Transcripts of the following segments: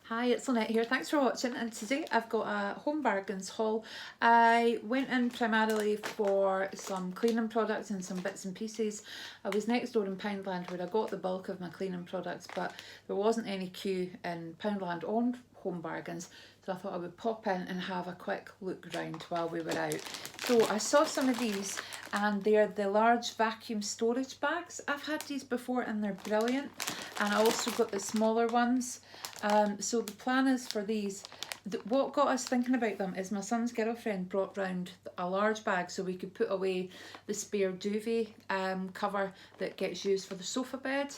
Hi, it's Lynette here. Thanks for watching, and today I've got a home bargains haul. I went in primarily for some cleaning products and some bits and pieces. I was next door in Poundland where I got the bulk of my cleaning products, but there wasn't any queue in Poundland on home bargains, so I thought I would pop in and have a quick look around while we were out. So I saw some of these, and they're the large vacuum storage bags. I've had these before and they're brilliant, and I also got the smaller ones. So the plan is for these. What got us thinking about them is my son's girlfriend brought round a large bag so we could put away the spare duvet cover that gets used for the sofa bed,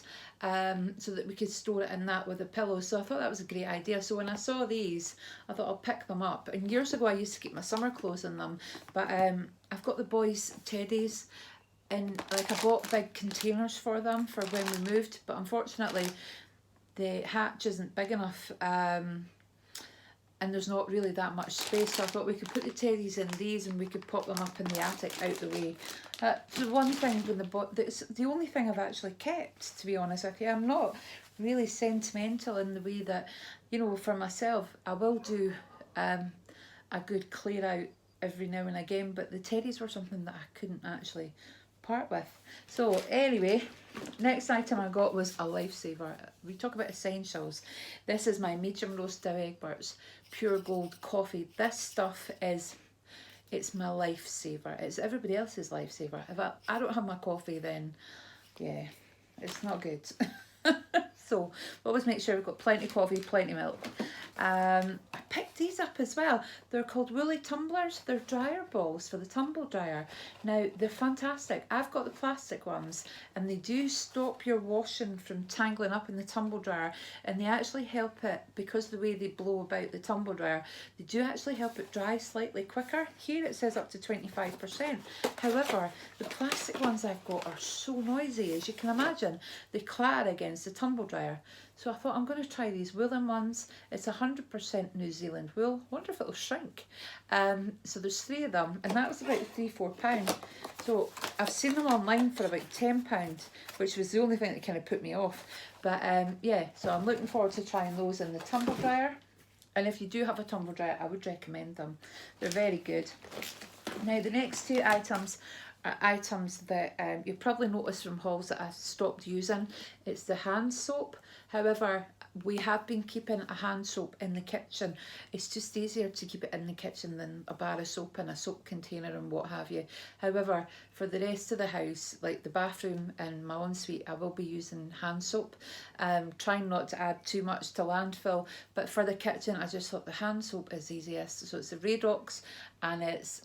so that we could store it in that with a pillow. So I thought that was a great idea. So when I saw these, I thought I'll pick them up. And years ago I used to keep my summer clothes in them, but I've got the boys' teddies in, like, I bought big containers for them for when we moved, but unfortunately the hatch isn't big enough, and there's not really that much space, so I thought we could put the teddies in these and we could pop them up in the attic out the way. The one thing with the only thing I've actually kept, to be honest with you. I'm not really sentimental in the way that, you know, for myself I will do a good clear out every now and again, but the teddies were something that I couldn't actually part with. So anyway, next item I got was a lifesaver. We talk about essentials. This is my medium roast dough Egberts pure gold coffee. This stuff it's my lifesaver. It's everybody else's lifesaver. If I don't have my coffee, then yeah, it's not good. So always make sure we've got plenty of coffee, plenty of milk. I picked these up as well. They're called woolly tumblers. They're dryer balls for the tumble dryer. Now they're fantastic. I've got the plastic ones, and they do stop your washing from tangling up in the tumble dryer, and they actually help it, because of the way they blow about the tumble dryer, they do actually help it dry slightly quicker. Here it says up to 25%. However, the plastic ones I've got are so noisy, as you can imagine. They clatter against the tumble dryer. So I thought I'm going to try these woolen ones. It's 100% New Zealand wool. Wonder if it'll shrink. So there's 3 of them, and that was about £3-4. So I've seen them online for about £10, which was the only thing that kind of put me off. But yeah, so I'm looking forward to trying those in the tumble dryer. And if you do have a tumble dryer, I would recommend them. They're very good. Now the next 2 items are items that you probably noticed from hauls that I stopped using. It's the hand soap. However, we have been keeping a hand soap in the kitchen. It's just easier to keep it in the kitchen than a bar of soap in a soap container and what have you. However, for the rest of the house, like the bathroom and my ensuite, I will be using hand soap. Trying not to add too much to landfill, but for the kitchen I just thought the hand soap is easiest. So it's the Radox, and it's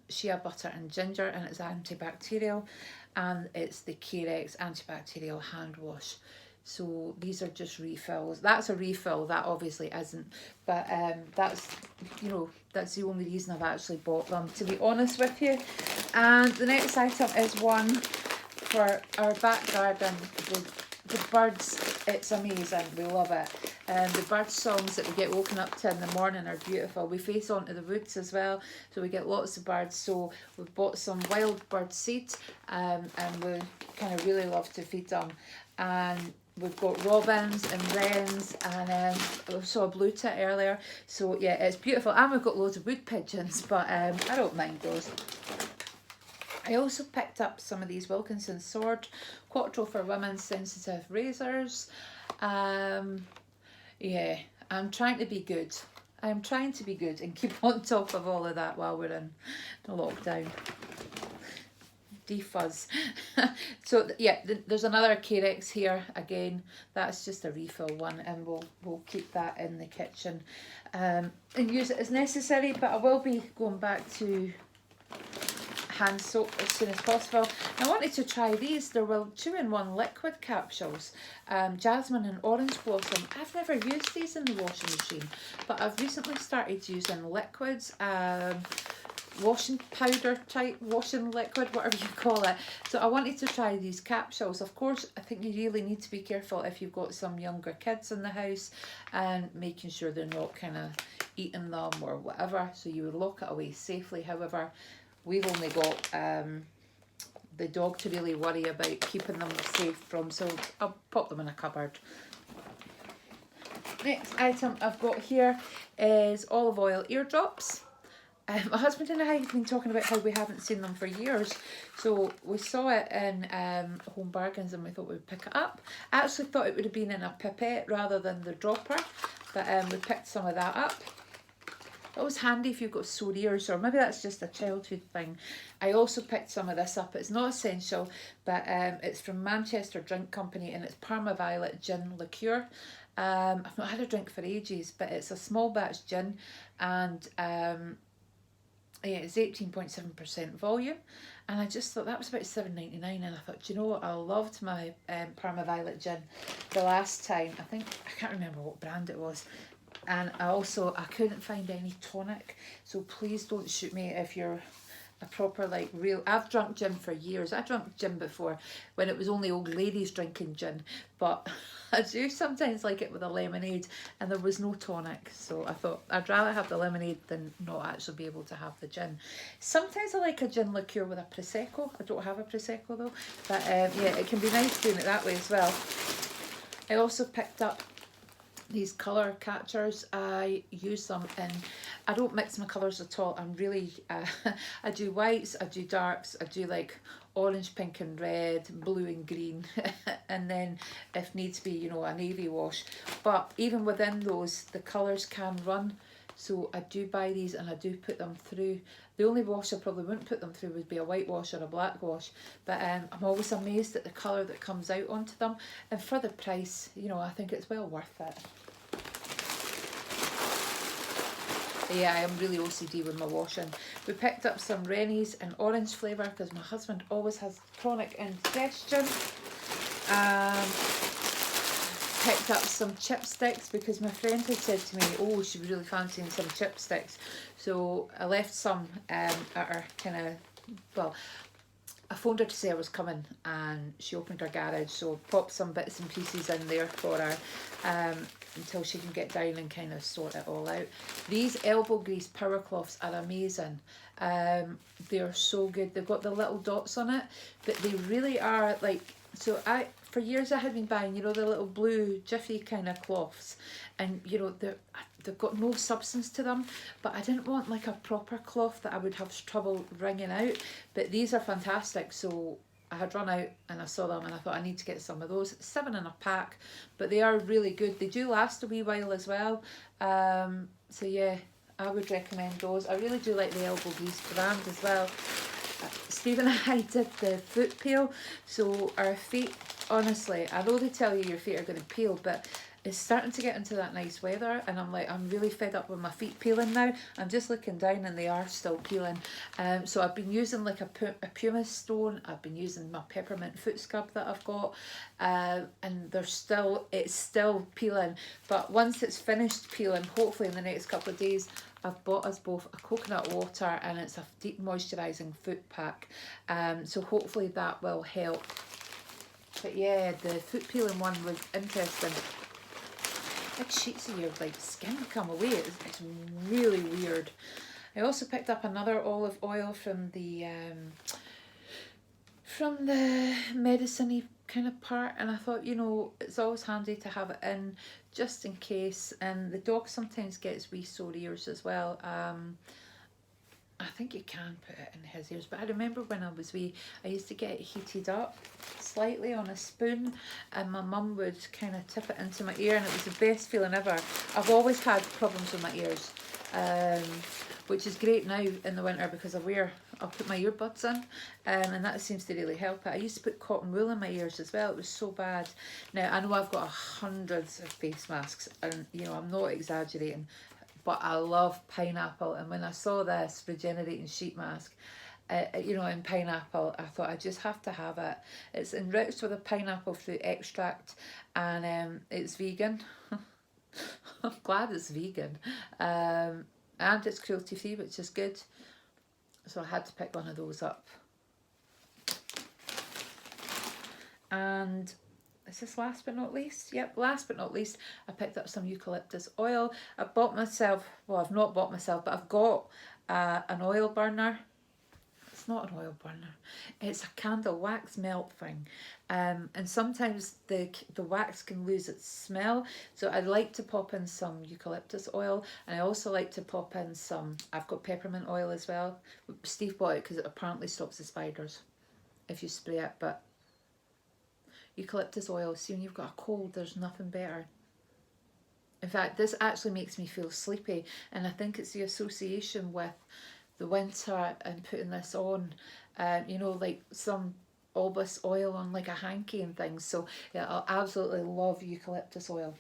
shea butter and ginger, and it's antibacterial, and it's the Carex antibacterial hand wash. So these are just refills. That's a refill, that obviously isn't, but that's, you know, that's the only reason I've actually bought them, to be honest with you. And the next item is one for our back garden. The birds, it's amazing, we love it. And the bird songs that we get woken up to in the morning are beautiful. We face onto the woods as well, so we get lots of birds. So we've bought some wild bird seed, and we kind of really love to feed them. And we've got robins and wrens, and we saw a blue tit earlier. So yeah, it's beautiful. And we've got loads of wood pigeons, but I don't mind those. I also picked up some of these Wilkinson Sword Quattro for women's sensitive razors. Yeah, I'm trying to be good. I'm trying to be good and keep on top of all of that while we're in the lockdown. Defuzz. So yeah, there's another Carex here again. That's just a refill one, and we'll keep that in the kitchen and use it as necessary. But I will be going back to hand soap as soon as possible. I wanted to try these. There were 2-in-1 liquid capsules, jasmine and orange blossom. I've never used these in the washing machine, but I've recently started using liquids, washing powder type washing liquid, whatever you call it. So I wanted to try these capsules. Of course, I think you really need to be careful if you've got some younger kids in the house, and making sure they're not kind of eating them or whatever, so you would lock it away safely. However, we've only got the dog to really worry about keeping them safe from, so I'll pop them in a cupboard. Next item I've got here is olive oil eardrops. My husband and I have been talking about how we haven't seen them for years, so we saw it in Home Bargains and we thought we'd pick it up. I actually thought it would have been in a pipette rather than the dropper, but we picked some of that up. Always handy if you've got sore ears, or maybe that's just a childhood thing. I also picked some of this up. It's not essential, but it's from Manchester Drink Company and it's Parma Violet Gin Liqueur. I've not had a drink for ages, but it's a small batch gin, and yeah, it's 18.7% volume, and I just thought that was about $7.99, and I thought, do you know what, I loved my Parma Violet gin the last time. I can't remember what brand it was. And I couldn't find any tonic, so please don't shoot me if you're a proper like real. I've drunk gin for years. I drank gin before when it was only old ladies drinking gin, but I do sometimes like it with a lemonade, and there was no tonic, so I thought I'd rather have the lemonade than not actually be able to have the gin. Sometimes I like a gin liqueur with a prosecco. I don't have a prosecco though, but yeah, it can be nice doing it that way as well. I also picked up these colour catchers. I use them in, I don't mix my colours at all. I'm really, I do whites, I do darks, I do like orange, pink and red, blue and green, and then if needs be, you know, a navy wash. But even within those, the colours can run. So I do buy these and I do put them through. The only wash I probably wouldn't put them through would be a white wash or a black wash. But I'm always amazed at the colour that comes out onto them. And for the price, you know, I think it's well worth it. Yeah, I am really OCD with my washing. We picked up some Rennies in orange flavour because my husband always has chronic indigestion. Picked up some chipsticks because my friend had said to me, oh, she was really fancying some chipsticks. So I left some at her kind of, well, I phoned her to say I was coming and she opened her garage, so I popped some bits and pieces in there for her until she can get down and kind of sort it all out. These elbow grease power cloths are amazing. They're so good. They've got the little dots on it, but they really are like, so for years I had been buying, you know, the little blue jiffy kind of cloths, and you know, they've got no substance to them, but I didn't want like a proper cloth that I would have trouble wringing out. But these are fantastic, so I had run out and I saw them and I thought I need to get some of those. 7 in a pack, but they are really good. They do last a wee while as well. So yeah, I would recommend those. I really do like the elbow grease brand as well. Steve and I did the foot peel, so our feet, honestly, I know they tell you your feet are going to peel, but it's starting to get into that nice weather and I'm like, I'm really fed up with my feet peeling now. I'm just looking down and they are still peeling. So I've been using like a pumice stone. I've been using my peppermint foot scrub that I've got, and it's still peeling. But once it's finished peeling, hopefully in the next couple of days, I've bought us both a coconut water and it's a deep moisturising foot pack. So hopefully that will help. But yeah, the foot peeling one was interesting. Big sheets of your like skin come away. It's really weird. I also picked up another olive oil from the medicine-y kind of part, and I thought, you know, it's always handy to have it in just in case. And the dog sometimes gets wee sore ears as well. I think you can put it in his ears, but I remember when I was wee, I used to get it heated up slightly on a spoon and my mum would kind of tip it into my ear and it was the best feeling ever. I've always had problems with my ears, which is great now in the winter because I'll put my earbuds in, and that seems to really help it. I used to put cotton wool in my ears as well. It was so bad. Now, I know I've got hundreds of face masks and, you know, I'm not exaggerating, but I love pineapple, and when I saw this regenerating sheet mask, you know, in pineapple, I thought I just have to have it. It's enriched with a pineapple fruit extract, and it's vegan. I'm glad it's vegan, and it's cruelty free, which is good. So I had to pick one of those up. And is this last but not least? Yep, last but not least, I picked up some eucalyptus oil. I've not bought myself, but I've got an oil burner. it's not an oil burner, it's a candle wax melt thing, and sometimes the wax can lose its smell, so I like to pop in some eucalyptus oil, and I also like to pop in some, I've got peppermint oil as well. Steve bought it because it apparently stops the spiders if you spray it, but eucalyptus oil, see when you've got a cold, there's nothing better. In fact, this actually makes me feel sleepy, and I think it's the association with the winter and putting this on, you know, like some albus oil on like a hanky and things. So yeah, I absolutely love eucalyptus oil.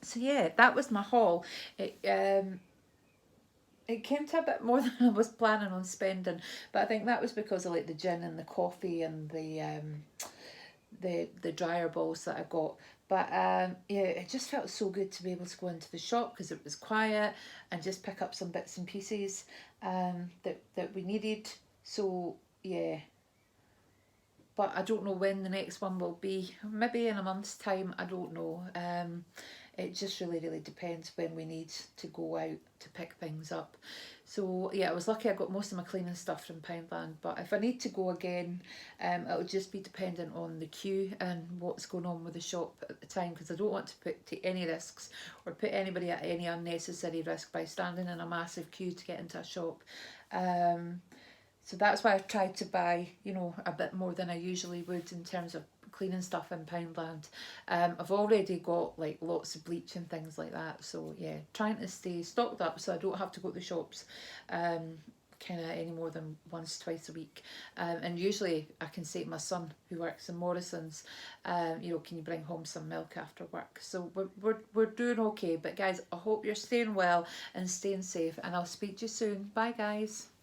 So yeah, that was my haul. It came to a bit more than I was planning on spending, but I think that was because of like the gin and the coffee and the dryer balls that I got. But yeah, it just felt so good to be able to go into the shop because it was quiet and just pick up some bits and pieces that we needed. So yeah, but I don't know when the next one will be. Maybe in a month's time, I don't know. It just really depends when we need to go out to pick things up. So yeah, I was lucky I got most of my cleaning stuff from Poundland, but if I need to go again, it'll just be dependent on the queue and what's going on with the shop at the time, because I don't want to take any risks or put anybody at any unnecessary risk by standing in a massive queue to get into a shop. So that's why I've tried to buy, you know, a bit more than I usually would in terms of cleaning stuff in Poundland. I've already got like lots of bleach and things like that. So yeah, trying to stay stocked up so I don't have to go to the shops kind of any more than once, twice a week. And usually I can say to my son who works in Morrison's, you know, can you bring home some milk after work? So we're doing okay. But guys, I hope you're staying well and staying safe, and I'll speak to you soon. Bye guys.